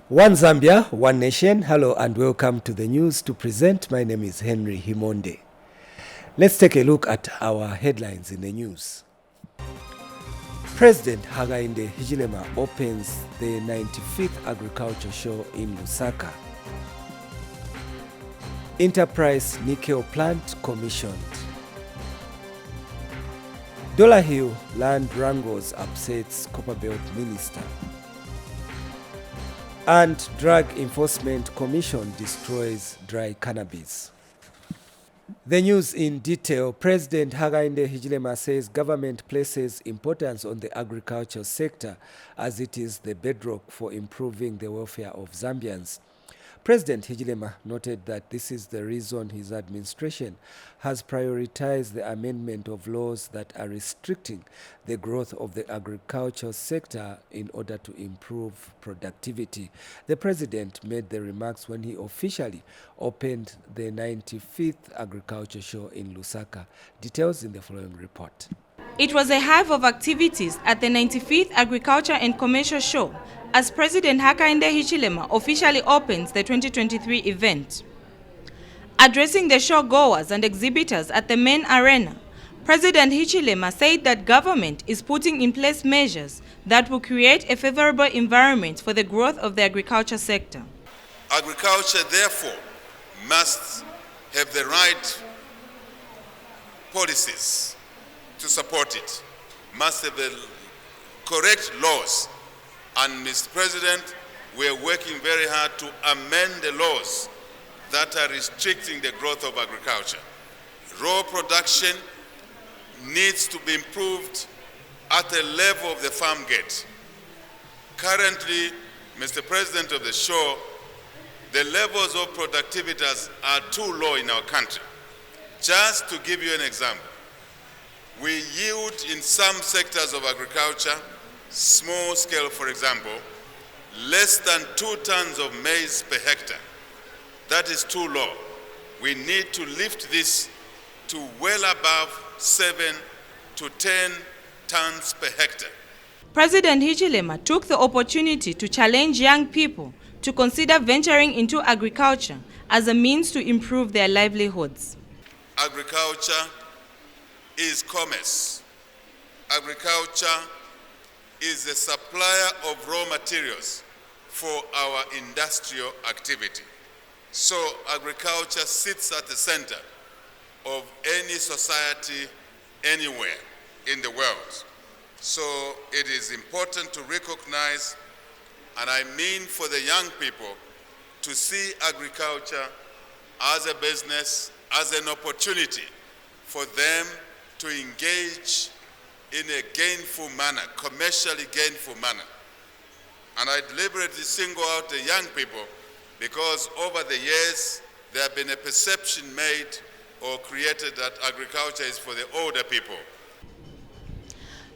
One Zambia, one nation. Hello and welcome to the news. To present, my name is Henry Himonde. Let's take a look at our headlines in the news. President Hakainde Hichilema opens the 95th Agriculture Show in Lusaka. Enterprise Nickel plant commissioned. Dollar Hill land wrangles upsets Copperbelt minister. And Drug Enforcement Commission destroys dry cannabis. The news in detail. President Hakainde Hichilema says government places importance on the agriculture sector as it is the bedrock for improving the welfare of Zambians. President Hichilema noted that this is the reason his administration has prioritized the amendment of laws that are restricting the growth of the agriculture sector in order to improve productivity. The president made the remarks when he officially opened the 95th Agriculture Show in Lusaka. Details in the following report. It was a hive of activities at the 95th Agriculture and Commercial Show as President Hakainde Hichilema officially opens the 2023 event. Addressing the show goers and exhibitors at the main arena, President Hichilema said that government is putting in place measures that will create a favorable environment for the growth of the agriculture sector. Agriculture, therefore, must have the right policies to support it, must have the correct laws. And Mr. President, we are working very hard to amend the laws that are restricting the growth of agriculture. Raw production needs to be improved at the level of the farm gate. Currently, Mr. President of the show, the levels of productivity are too low in our country. Just to give you an example, we yield in some sectors of agriculture, small scale for example, less than 2 tons of maize per hectare. That is too low. We need to lift this to well above 7 to 10 tons per hectare. President Hichilema took the opportunity to challenge young people to consider venturing into agriculture as a means to improve their livelihoods. Agriculture is commerce. Agriculture is the supplier of raw materials for our industrial activity. So agriculture sits at the center of any society anywhere in the world. So it is important to recognize, and I mean for the young people, to see agriculture as a business, as an opportunity for them to engage in a gainful manner, commercially gainful manner. And I deliberately single out the young people because over the years there have been a perception made or created that agriculture is for the older people.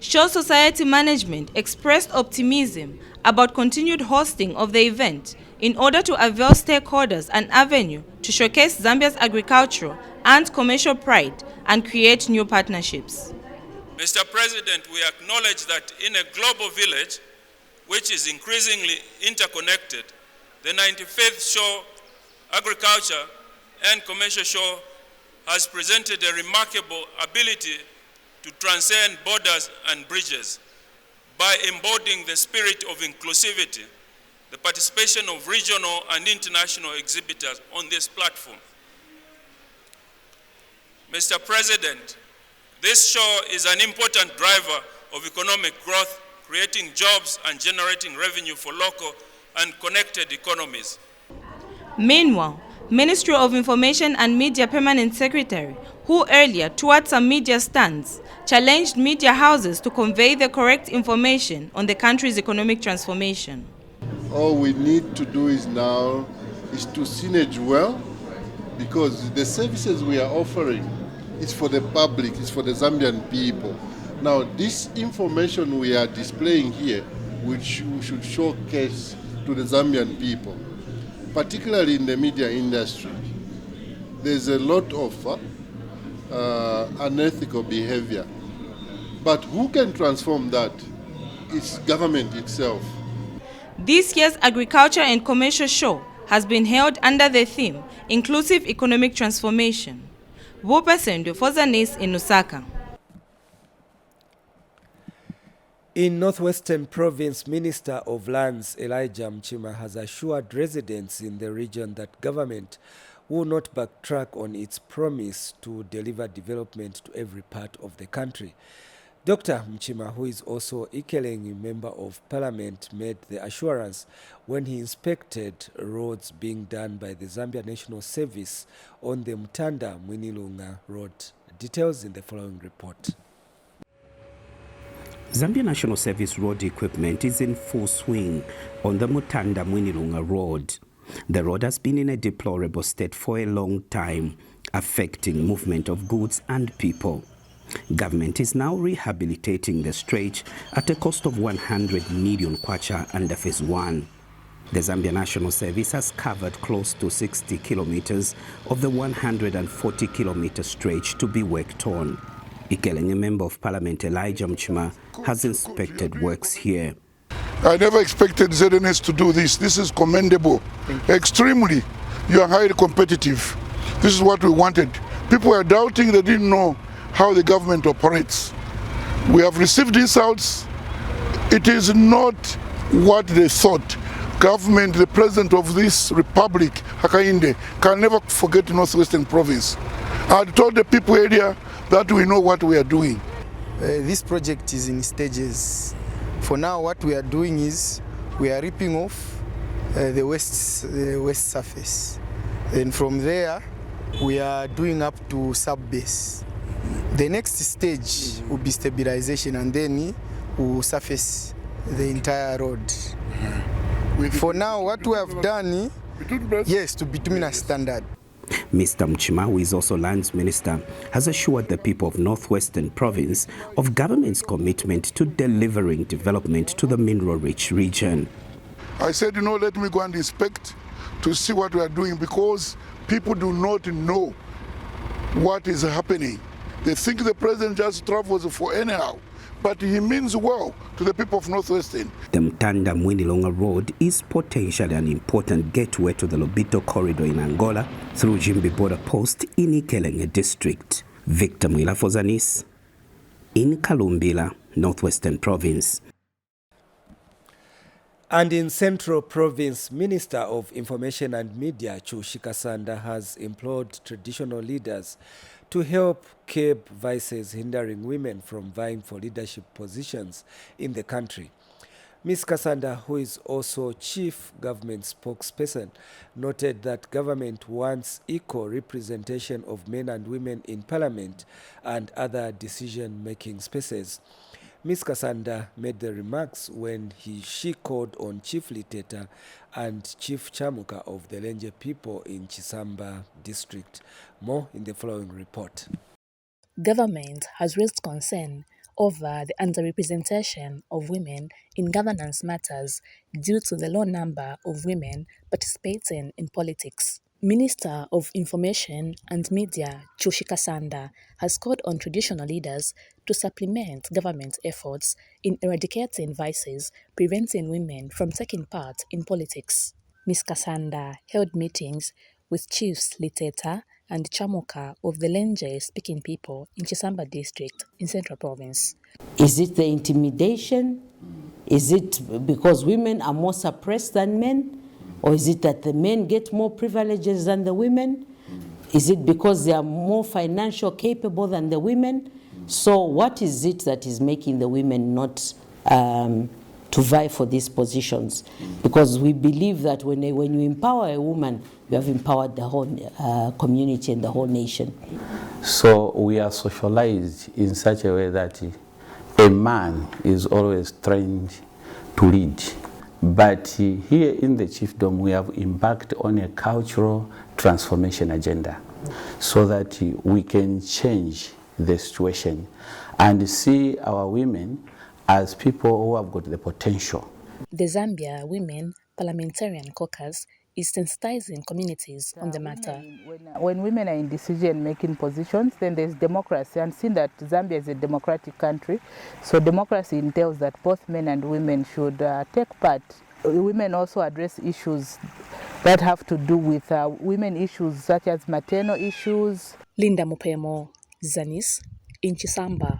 Show Society management expressed optimism about continued hosting of the event in order to avail stakeholders an avenue to showcase Zambia's agricultural and commercial pride and create new partnerships. Mr. President, we acknowledge that in a global village, which is increasingly interconnected, the 95th Show Agriculture and Commercial Show has presented a remarkable ability to transcend borders and bridges by embodying the spirit of inclusivity, the participation of regional and international exhibitors on this platform. Mr. President, this show is an important driver of economic growth, creating jobs and generating revenue for local and connected economies. Meanwhile, Ministry of Information and Media Permanent Secretary, who earlier toured some media stands, challenged media houses to convey the correct information on the country's economic transformation. All we need to do is now is to synergize well, because the services we are offering is for the public, it's for the Zambian people. Now, this information we are displaying here, which we should showcase to the Zambian people, particularly in the media industry. There's a lot of unethical behavior. But who can transform that? It's government itself. This year's Agriculture and Commercial Show has been held under the theme Inclusive Economic Transformation. Vupasendo for Zanis in Lusaka. In Northwestern Province, Minister of Lands Elijah Mchima has assured residents in the region that government will not backtrack on its promise to deliver development to every part of the country. Dr. Mchima, who is also Ikelengi Member of Parliament, made the assurance when he inspected roads being done by the Zambia National Service on the Mwanawasa Road. Details in the following report. Zambia National Service road equipment is in full swing on the Mwanawasa Road. The road has been in a deplorable state for a long time, affecting movement of goods and people. Government is now rehabilitating the stretch at a cost of 100 million kwacha under Phase 1. The Zambia National Service has covered close to 60 kilometers of the 140-kilometer stretch to be worked on. Ikelengi Member of Parliament Elijah Mchima has inspected works here. I never expected ZNS to do this. This is commendable. Extremely. You are highly competitive. This is what we wanted. People were doubting, they didn't know how the government operates. We have received insults. It is not what they thought. Government, the president of this republic, Hakainde, can never forget Northwestern Province. I told the people earlier that we know what we are doing. This project is in stages. For now, what we are doing is we are ripping off the west surface. And from there, we are doing up to sub-base. The next stage will be stabilization, and then we'll surface the entire road. For now, what we have done, yes, to bituminous standard. Mr. Mchima, who is also Lands Minister, has assured the people of Northwestern Province of government's commitment to delivering development to the mineral-rich region. I said, let me go and inspect to see what we are doing, because people do not know what is happening. They think the president just travels for anyhow, but he means well to the people of Northwestern. The Mwanawasa Road is potentially an important gateway to the Lobito corridor in Angola through Jimbi border post in Ikelengi district. Victor Mwila for Zanis in Kalumbila, Northwestern Province. And in Central Province, Minister of Information and Media Chiangi Road has implored traditional leaders to help curb vices hindering women from vying for leadership positions in the country. Ms. Kasanda, who is also chief government spokesperson, noted that government wants equal representation of men and women in parliament and other decision-making spaces. Ms. Kasanda made the remarks when she called on Chief Liteta and Chief Chamuka of the Lenje people in Chisamba district. More in the following report. Government has raised concern over the underrepresentation of women in governance matters due to the low number of women participating in politics. Minister of Information and Media Chiangi Road has called on traditional leaders to supplement government efforts in eradicating vices preventing women from taking part in politics. Ms. Kasanda held meetings with Chiefs Liteta and Chamuka of the Lenje-speaking people in Chisamba district in Central Province. Is it the intimidation? Is it because women are more suppressed than men? Or is it that the men get more privileges than the women? Is it because they are more financially capable than the women? So what is it that is making the women not to vie for these positions? Because we believe that when you empower a woman, you have empowered the whole community and the whole nation. So we are socialized in such a way that a man is always trained to lead. But here in the chiefdom, we have embarked on a cultural transformation agenda so that we can change the situation and see our women as people who have got the potential. The Zambia Women Parliamentarian Caucus is sensitizing communities on the matter. When women are in decision-making positions, then there's democracy, and seeing that Zambia is a democratic country, so democracy entails that both men and women should take part women also address issues that have to do with women issues such as maternal issues. Linda Mupemo, Zanis, in Chisamba.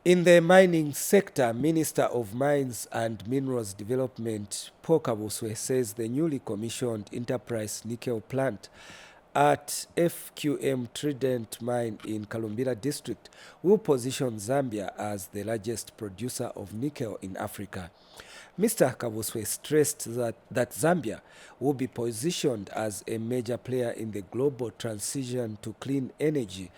In the mining sector, Minister of Mines and Minerals Development Paul Kabuswe says the newly commissioned Enterprise nickel plant at FQM Trident Mine in Kalumbila District will position Zambia as the largest producer of nickel in Africa. Mr. Kabuswe stressed that Zambia will be positioned as a major player in the global transition to clean energy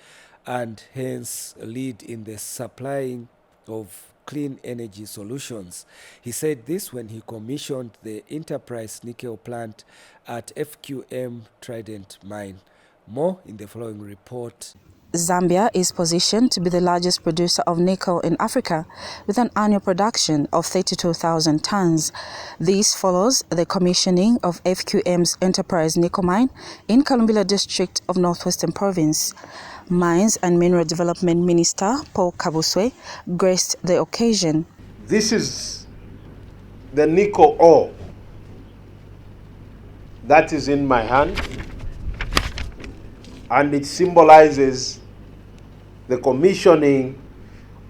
and hence lead in the supplying of clean energy solutions. He said this when he commissioned the Enterprise nickel plant at FQM Trident Mine. More in the following report. Zambia is positioned to be the largest producer of nickel in Africa with an annual production of 32,000 tons. This follows the commissioning of FQM's Enterprise nickel mine in Kalumbila district of Northwestern Province. Mines and Mineral Development Minister Paul Kabuswe graced the occasion. This is the nickel ore that is in my hand, and it symbolizes the commissioning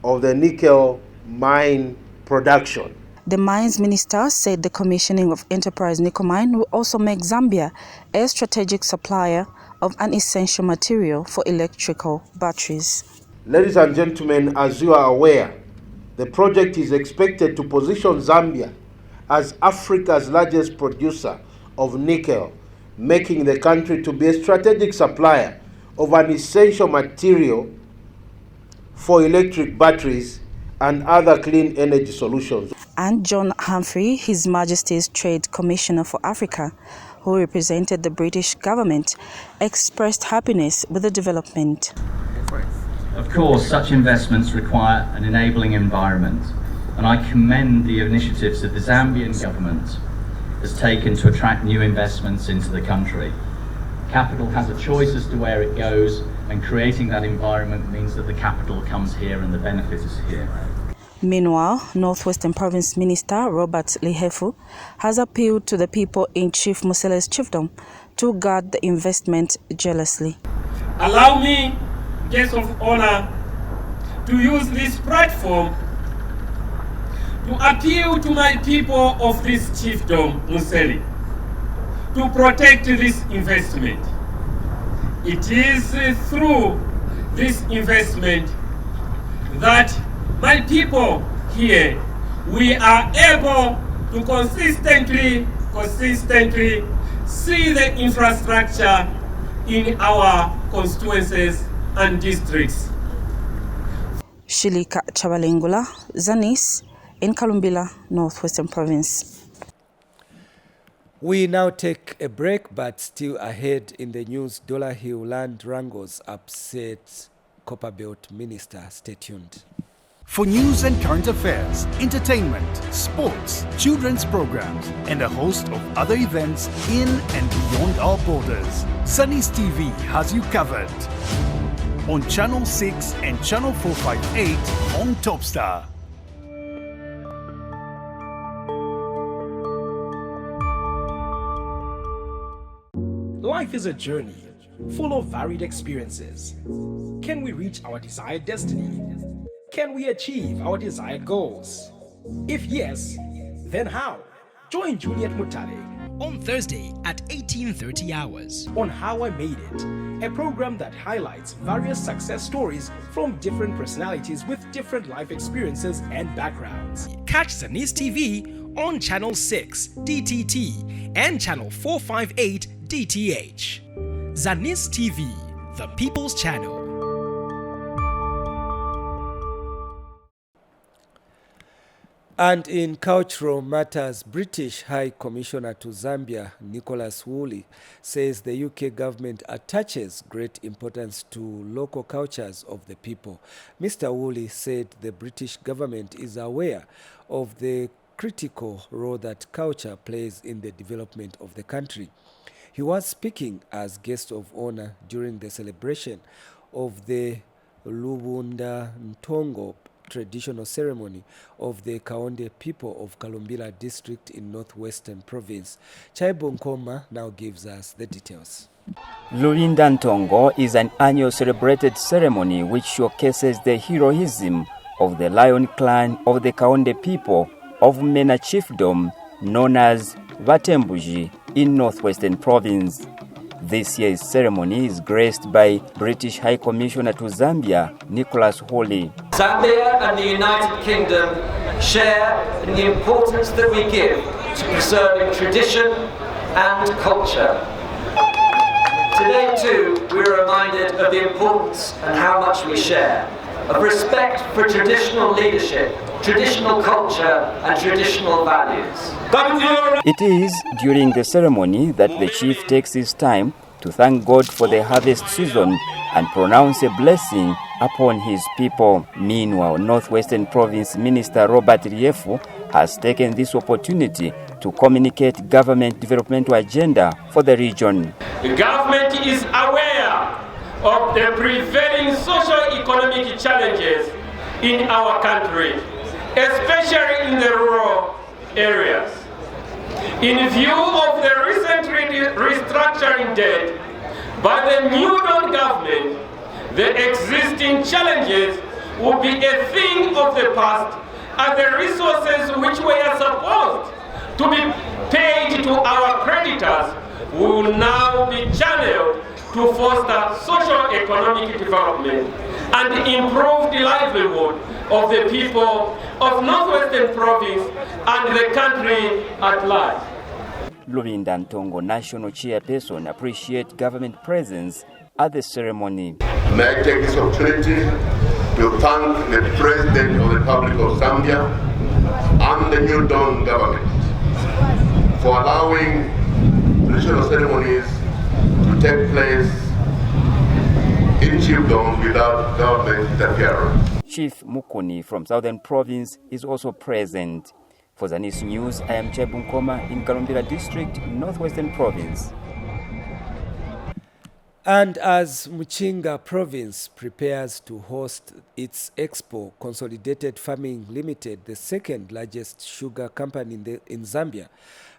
of the nickel mine production. The mines minister said the commissioning of Enterprise nickel mine will also make Zambia a strategic supplier of an essential material for electrical batteries. Ladies and gentlemen, as you are aware, the project is expected to position Zambia as Africa's largest producer of nickel, making the country to be a strategic supplier of an essential material for electric batteries and other clean energy solutions. And John Humphrey, His Majesty's Trade Commissioner for Africa, who represented the British government, expressed happiness with the development. Of course, such investments require an enabling environment, and I commend the initiatives that the Zambian government has taken to attract new investments into the country. Capital has a choice as to where it goes, and creating that environment means that the capital comes here and the benefit is here. Meanwhile, Northwestern Province Minister Robert Lihefu has appealed to the people in Chief Musele's chiefdom to guard the investment jealously. Allow me, guests of honor, to use this platform to appeal to my people of this chiefdom, Musele, to protect this investment. It is through this investment that my people here, we are able to consistently see the infrastructure in our constituencies and districts. Shilika Chabalingula, Zanis, in Kalumbila, Northwestern Province. We now take a break, but still ahead in the news, Dollar Hill land wrangles upset Copperbelt Minister. Stay tuned. For news and current affairs, entertainment, sports, children's programs, and a host of other events in and beyond our borders, Zanis TV has you covered. On Channel 6 and Channel 458 on Topstar. Life is a journey full of varied experiences. Can we reach our desired destiny? Can we achieve our desired goals? If yes, then how? Join Juliet Mutale on Thursday at 18:30 hours on How I Made It, a program that highlights various success stories from different personalities with different life experiences and backgrounds. Catch Zanis TV on Channel 6 DTT and Channel 458 DTH. Zanis TV, the People's Channel. And in cultural matters, British High Commissioner to Zambia, Nicholas Woolley, says the UK government attaches great importance to local cultures of the people. Mr. Woolley said the British government is aware of the critical role that culture plays in the development of the country. He was speaking as guest of honor during the celebration of the Lubunda Ntongo traditional ceremony of the Kaonde people of Kalumbila district in northwestern province. Chaibu Nkoma now gives us the details. Lulinda Ntongo is an annual celebrated ceremony which showcases the heroism of the lion clan of the Kaonde people of Mena chiefdom known as Vatembuji in northwestern province. This year's ceremony is graced by British High Commissioner to Zambia, Nicholas Hawley. Zambia and the United Kingdom share in the importance that we give to preserving tradition and culture. Today too, we are reminded of the importance and how much we share, of respect for traditional leadership, traditional culture and traditional values. It is during the ceremony that the chief takes his time to thank God for the harvest season and pronounce a blessing upon his people. Meanwhile, Northwestern Province Minister Robert Riefu has taken this opportunity to communicate government developmental agenda for the region. The government is aware of the prevailing socio-economic challenges in our country, especially in the rural areas. In view of the recent restructuring debt by the new Dawn government, the existing challenges will be a thing of the past, and the resources which were supposed to be paid to our creditors will now be channeled to foster socio-economic development and improve the livelihood of the people of Northwestern Province and the country at large. Lulinda Ntongo, national chairperson, appreciate government presence at the ceremony. May I take this opportunity to thank the President of the Republic of Zambia and the New Dawn government for allowing traditional ceremonies to take place in chiefdom without government interference. Chief Mukuni from Southern Province is also present. For Zanis News, I am Chaibu Nkoma in Kalumbila District, Northwestern Province. And as Muchinga Province prepares to host its Expo, Consolidated Farming Limited, the second largest sugar company in Zambia,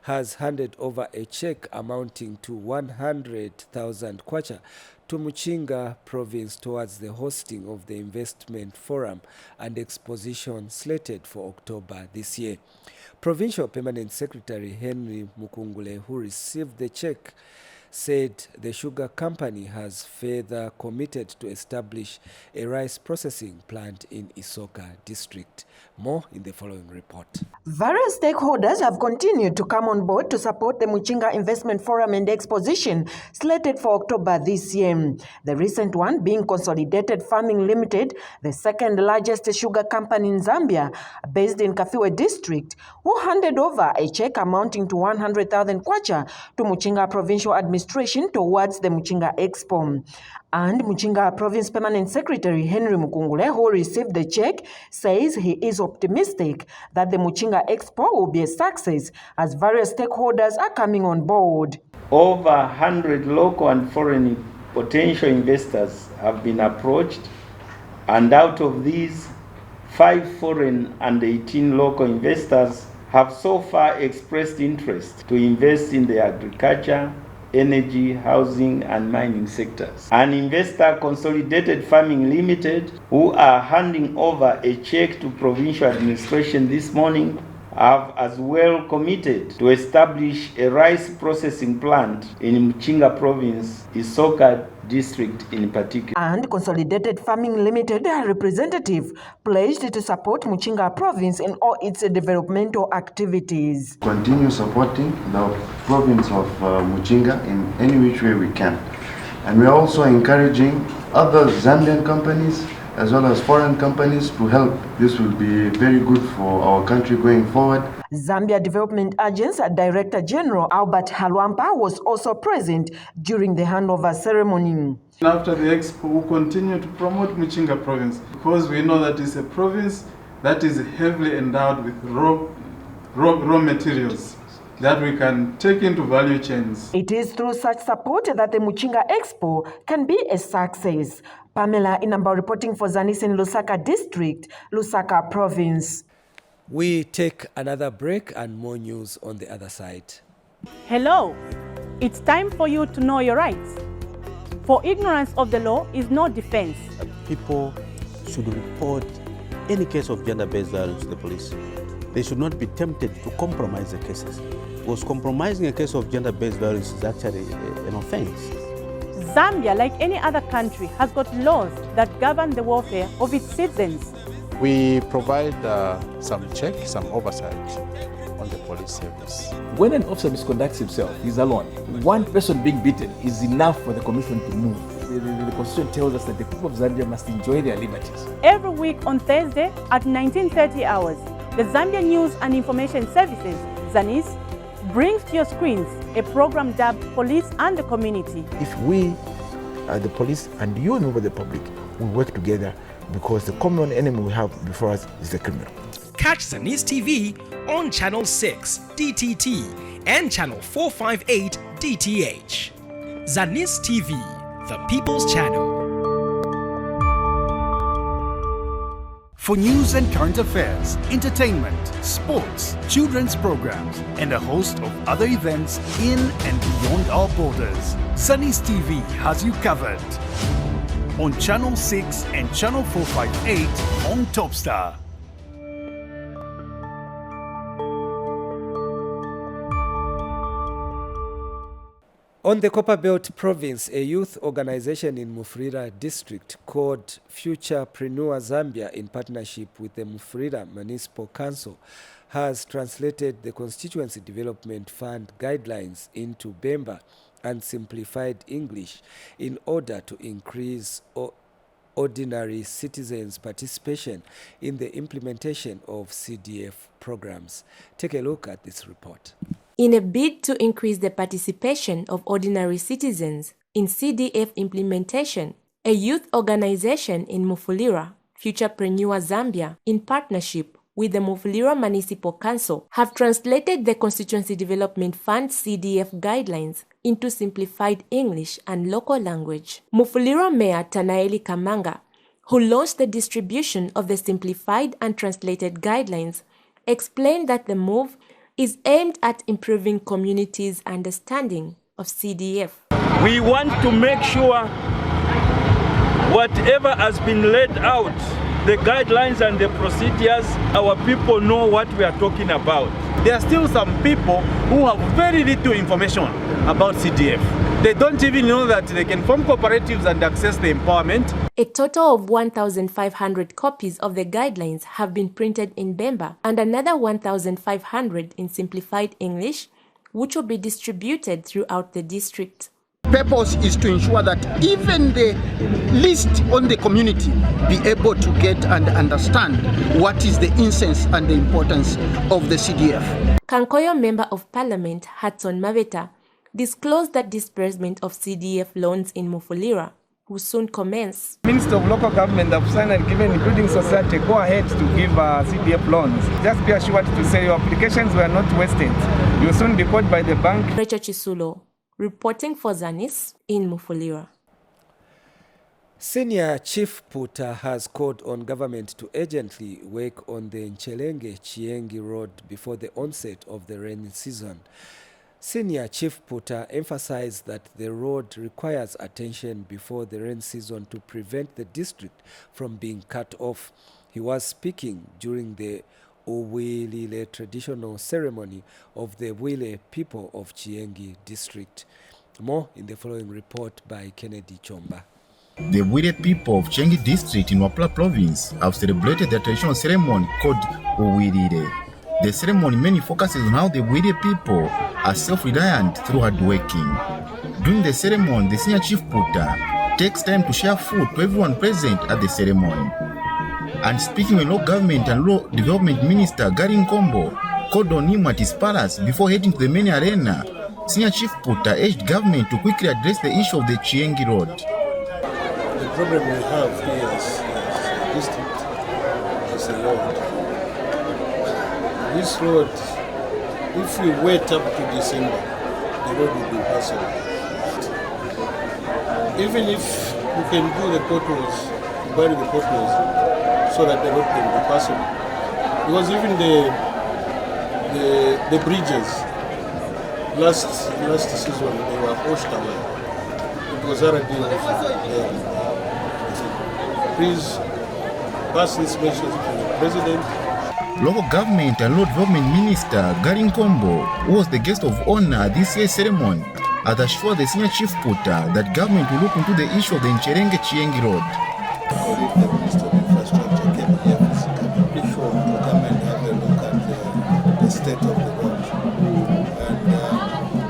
has handed over a check amounting to 100,000 kwacha to Muchinga Province towards the hosting of the investment forum and exposition slated for October this year. Provincial Permanent Secretary Henry Mukungule, who received the check, said the sugar company has further committed to establish a rice processing plant in Isoka district. More in the following report. Various stakeholders have continued to come on board to support the Muchinga Investment Forum and Exposition slated for October this year. The recent one being Consolidated Farming Limited, the second largest sugar company in Zambia, based in Kafiwe district, who handed over a check amounting to 100,000 kwacha to Muchinga Provincial Administration towards the Muchinga Expo. And Muchinga Province Permanent Secretary Henry Mukungule, who received the check, says he is optimistic that the Muchinga Expo will be a success as various stakeholders are coming on board. Over 100 local and foreign potential investors have been approached, and out of these, 5 foreign and 18 local investors have so far expressed interest to invest in the agriculture, energy, housing and mining sectors. An investor, Consolidated Farming Limited, who are handing over a check to provincial administration this morning, have as well committed to establish a rice processing plant in Muchinga Province, Isoka district in particular. And Consolidated Farming Limited, a representative, pledged to support Muchinga Province in all its developmental activities. Continue supporting the province of Muchinga in any which way we can. And we are also encouraging other Zambian companies as well as foreign companies to help. This will be very good for our country going forward. Zambia Development Agency Director General Albert Halwampa was also present during the handover ceremony. After the expo, we'll continue to promote Muchinga Province because we know that it's a province that is heavily endowed with raw materials that we can take into value chains. It is through such support that the Muchinga Expo can be a success. Pamela Inamba reporting for Zanis in Lusaka District, Lusaka Province. We take another break and more news on the other side. Hello, it's time for you to know your rights. For ignorance of the law is no defense. People should report any case of gender-based violence to the police. They should not be tempted to compromise the cases, because compromising a case of gender-based violence is actually an offense. Zambia, like any other country, has got laws that govern the welfare of its citizens. We provide some check, some oversight on the police service. When an officer misconducts himself, he's alone. One person being beaten is enough for the commission to move. The Constitution tells us that the people of Zambia must enjoy their liberties. Every week on Thursday at 19:30 hours, the Zambia News and Information Services, Zanis, brings to your screens a program dubbed Police and the Community. If we, the police, and you, member of the public, will work together, because the common enemy we have before us is the criminal. Catch Zanis TV on Channel 6 DTT and Channel 458 DTH. Zanis TV, the People's Channel. For news and current affairs, entertainment, sports, children's programs, and a host of other events in and beyond our borders, Zanis TV has you covered. On Channel 6 and Channel 458 on Topstar. On the Copperbelt Province, a youth organization in Mufulira district called Futurepreneur Zambia, in partnership with the Mufulira Municipal Council, has translated the Constituency Development Fund guidelines into Bemba and simplified English in order to increase ordinary citizens' participation in the implementation of CDF programs. Take a look at this report. In a bid to increase the participation of ordinary citizens in CDF implementation, a youth organization in Mufulira, Futurepreneur Zambia, in partnership with the Mufulira Municipal Council, have translated the Constituency Development Fund CDF guidelines into simplified English and local language. Mufulira Mayor Tanaeli Kamanga, who launched the distribution of the simplified and translated guidelines, explained that the move is aimed at improving communities' understanding of CDF. We want to make sure whatever has been laid out, the guidelines and the procedures, our people know what we are talking about. There are still some people who have very little information about CDF. They don't even know that they can form cooperatives and access the empowerment. A total of 1,500 copies of the guidelines have been printed in Bemba and another 1,500 in simplified English, which will be distributed throughout the district. Purpose is to ensure that even the least on the community be able to get and understand what is the essence and the importance of the CDF. Kankoyo Member of Parliament Hudson Maveta disclosed that disbursement of CDF loans in Mufulira will soon commence. Minister of Local Government have signed and given building society go ahead to give CDF loans. Just be assured to say your applications were not wasted. You will soon be called by the bank. Rachel Chisulo, reporting for Zanis in Mufulira. Senior Chief Puta has called on government to urgently work on the Chiangi Road before the onset of the rainy season. Senior Chief Puta emphasized that the road requires attention before the rain season to prevent the district from being cut off. He was speaking during the Uwilile traditional ceremony of the Wile people of Chiangi district. More in the following report by Kennedy Chomba. The Wile people of Chiangi district in Wapla province have celebrated their traditional ceremony called Uwilile. The ceremony mainly focuses on how the Wile people are self-reliant through hard working. During the ceremony, the senior chief Puta takes time to share food to everyone present at the ceremony. And speaking with local government and rural development minister Gary Nkombo called on him at his palace before heading to the main arena, senior chief Puta urged government to quickly address the issue of the Chiangi Road. The problem we have here is district is a road. This road, if we wait up to December, the road will be impossible. Even if we can do the potholes, bury the potholes, so that the road can be passable. Because even the bridges, last season they were washed away. It was already please pass this message to the President. Local government and Road Development Minister Garin Kombo, who was the guest of honor at this year's ceremony, has assured the senior chief Puta that government will look into the issue of the Chiangi Road. If the Minister of Infrastructure came here physically, before the government have a look at the state of the road. And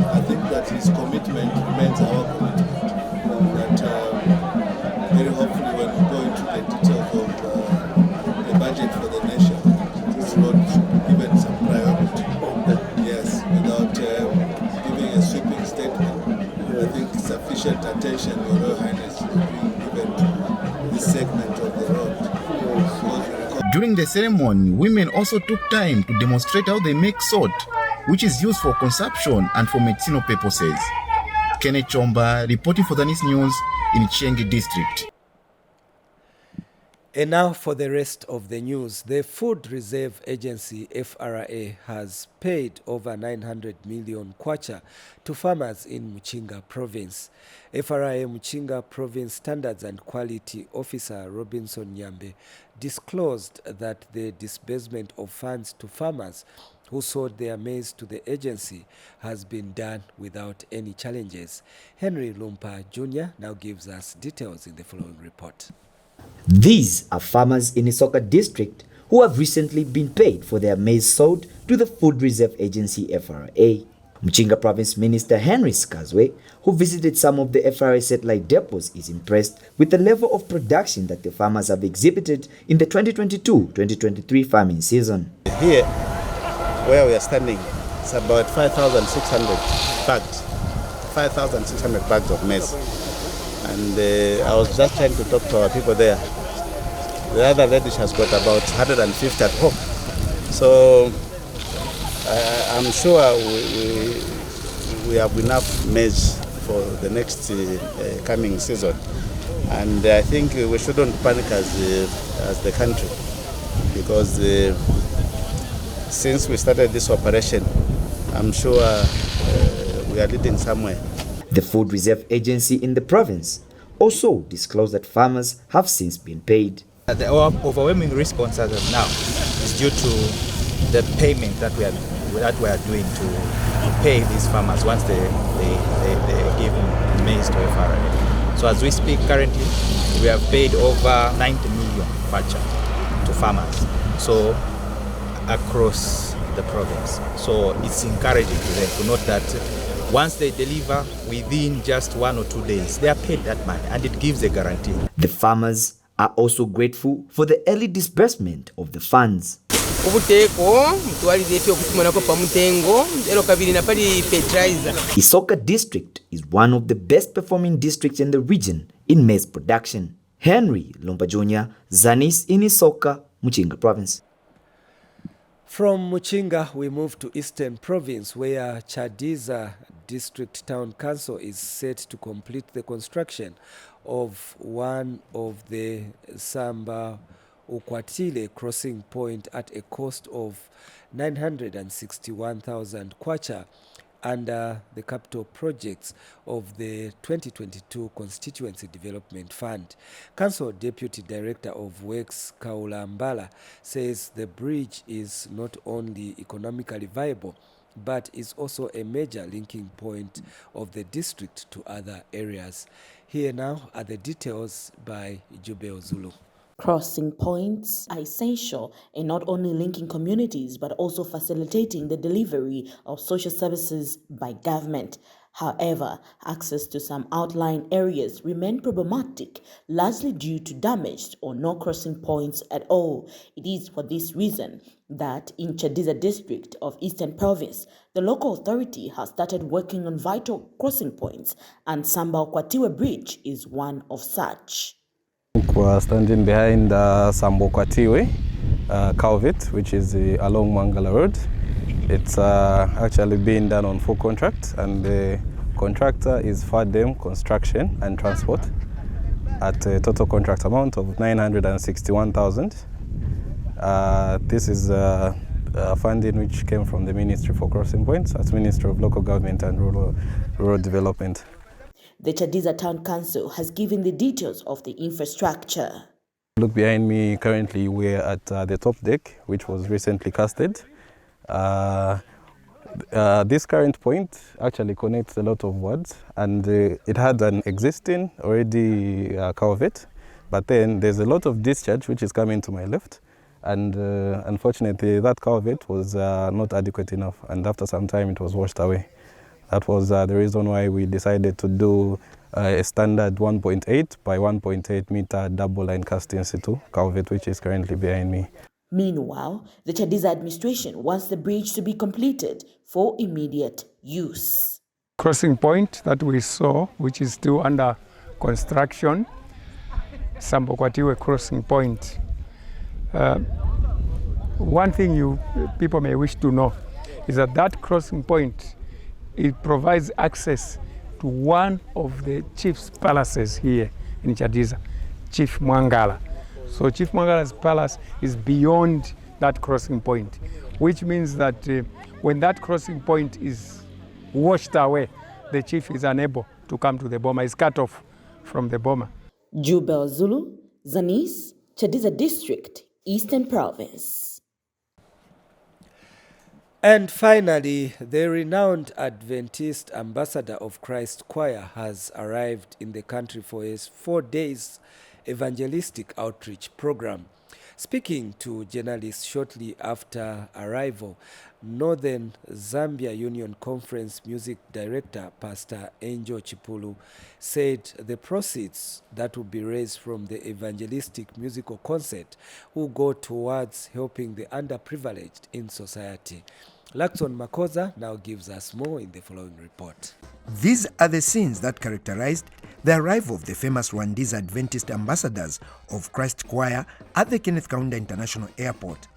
I think that his commitment remains our commitment. That very hopefully when we go into the details of the budget for the nation, this road should be given some priority. Yes, without giving a sweeping statement. I think sufficient attention, Your Royal Highness, is being given to this segment of the road. During the ceremony, women also took time to demonstrate how they make salt, which is used for consumption and for medicinal purposes. Kenneth Chomba reporting for Zanis News in Chiangi District. And now for the rest of the news. The Food Reserve Agency, FRA, has paid over 900 million kwacha to farmers in Muchinga Province. FRA Muchinga Province Standards and Quality Officer Robinson Nyambe disclosed that the disbursement of funds to farmers who sold their maize to the agency has been done without any challenges. Henry Lumpa Jr. now gives us details in the following report. These are farmers in Isoka district who have recently been paid for their maize sold to the Food Reserve Agency FRA. Muchinga Province Minister Henry Skazwe, who visited some of the FRA satellite depots, is impressed with the level of production that the farmers have exhibited in the 2022-2023 farming season. Here, where we are standing, it's about 5,600 bags. 5,600 bags of maize. And I was just trying to talk to our people there. The other lady has got about 150 at home. So I'm sure we have enough maize for the next coming season. And I think we shouldn't panic as the country, because since we started this operation, I'm sure we are leading somewhere. The Food Reserve Agency in the province also disclosed that farmers have since been paid. The overwhelming response as of now is due to the payment that we are doing to pay these farmers once they give maize to FRA. So as we speak currently, we have paid over 90 million kwacha to farmers, so across the province. So it's encouraging to them to note that once they deliver, within just 1 or 2 days, they are paid that money, and it gives a guarantee. The farmers are also grateful for the early disbursement of the funds. Isoka district is one of the best performing districts in the region in maize production. Henry Lumpa Jr., Zanis in Isoka, Muchinga Province. From Muchinga, we move to Eastern Province, where Chadiza District Town Council is set to complete the construction of one of the Samba Ukwatile crossing point at a cost of 961,000 kwacha under the capital projects of the 2022 Constituency Development Fund. Council Deputy Director of Works Kaula Mbala says the bridge is not only economically viable, but is also a major linking point of the district to other areas. Here now are the details by Jubeo Zulu. Crossing points are essential in not only linking communities but also facilitating the delivery of social services by government. However, access to some outlying areas remain problematic, largely due to damaged or no crossing points at all. It is for this reason that in Chadiza district of Eastern Province, the local authority has started working on vital crossing points, and Samba Ukwatiwe Bridge is one of such. We're standing behind Samba Ukwatiwe culvert, which is along Mwanawasa Road. It's actually being done on full contract, and the contractor is Fadem Construction and Transport. at a total contract amount of 961,000. This is funding which came from the Ministry for Crossing Points, as Ministry of Local Government and Rural Development. The Chadiza Town Council has given the details of the infrastructure. Look behind me, currently we're at the top deck, which was recently casted. This current point actually connects a lot of wards, and it had an existing already culvert, but then there's a lot of discharge which is coming to my left, and unfortunately that culvert was not adequate enough, and after some time it was washed away. That was the reason why we decided to do a standard 1.8 by 1.8 meter double line cast in situ culvert, which is currently behind me. Meanwhile, the Chadiza administration wants the bridge to be completed for immediate use. Crossing point that we saw, which is still under construction, Sambokwatiwe crossing point. One thing people may wish to know is that crossing point, it provides access to one of the chief's palaces here in Chadiza, Chief Mwangala. So Chief Mwangala's palace is beyond that crossing point, which means that when that crossing point is washed away, the chief is unable to come to the boma, is cut off from the boma. Jubel Zulu, Zanis, Chadiza District, Eastern Province. And finally, the renowned Adventist Ambassador of Christ Choir has arrived in the country for his 4 days evangelistic outreach program. Speaking to journalists shortly after arrival, Northern Zambia Union Conference Music Director Pastor Angel Chipulu said the proceeds that will be raised from the evangelistic musical concert will go towards helping the underprivileged in society. Lakson Makoza now gives us more in the following report. These are the scenes that characterized the arrival of the famous Rwandese Adventist ambassadors of Christ Choir at the Kenneth Kaunda International Airport.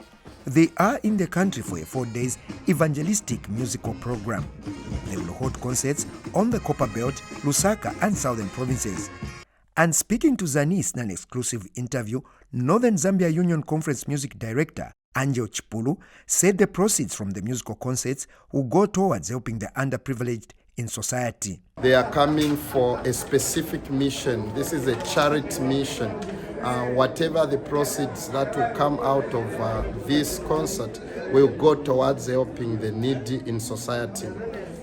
They are in the country for a 4 days evangelistic musical program. They will hold concerts on the Copper Belt, Lusaka and Southern provinces. And speaking to Zanis in an exclusive interview, Northern Zambia Union Conference Music Director Angel Chipulu said the proceeds from the musical concerts will go towards helping the underprivileged in society. They are coming for a specific mission. This is a charity mission. Whatever the proceeds that will come out of this concert will go towards helping the needy in society.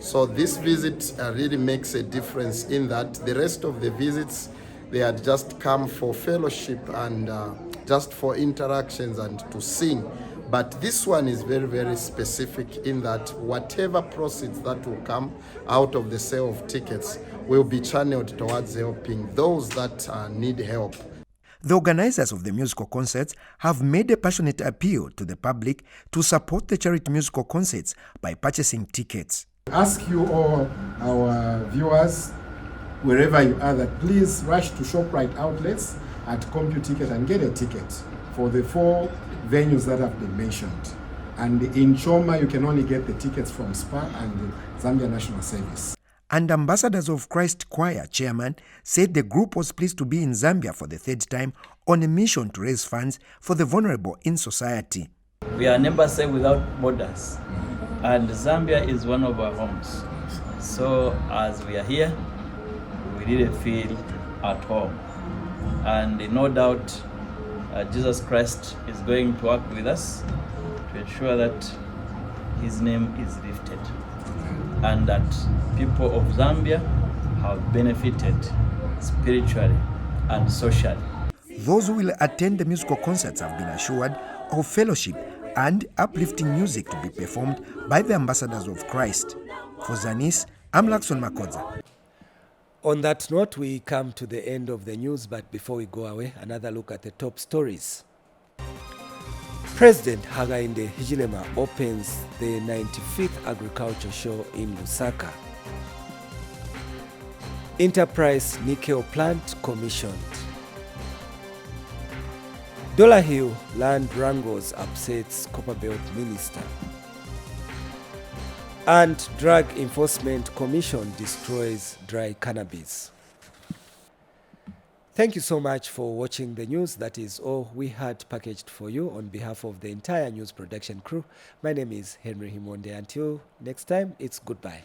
So this visit really makes a difference in that the rest of the visits, they had just come for fellowship and just for interactions and to sing. But this one is very, very specific in that whatever proceeds that will come out of the sale of tickets will be channeled towards helping those that need help. The organizers of the musical concerts have made a passionate appeal to the public to support the charity musical concerts by purchasing tickets. Ask you all, our viewers, wherever you are, that please rush to ShopRite outlets at CompuTicket and get a ticket for the 4 venues that have been mentioned. And in Choma, you can only get the tickets from SPA and the Zambia National Service. And Ambassadors of Christ Choir chairman said the group was pleased to be in Zambia for the 3rd time on a mission to raise funds for the vulnerable in society. We are an embassy without borders, and Zambia is one of our homes. So as we are here, we really feel at home. And no doubt, Jesus Christ is going to work with us to ensure that his name is lifted and that people of Zambia have benefited spiritually and socially. Those who will attend the musical concerts have been assured of fellowship and uplifting music to be performed by the Ambassadors of Christ. For Zanis, I'm Lakson Makoza. On that note, we come to the end of the news, but before we go away, another look at the top stories. President Hakainde Hichilema opens the 95th Agriculture Show in Lusaka. Enterprise nickel plant commissioned. Dollar Hill land wrangles upsets Copperbelt minister. And Drug Enforcement Commission destroys dry cannabis. Thank you so much for watching the news. That is all we had packaged for you on behalf of the entire news production crew. My name is Henry Himonde. Until next time, it's goodbye.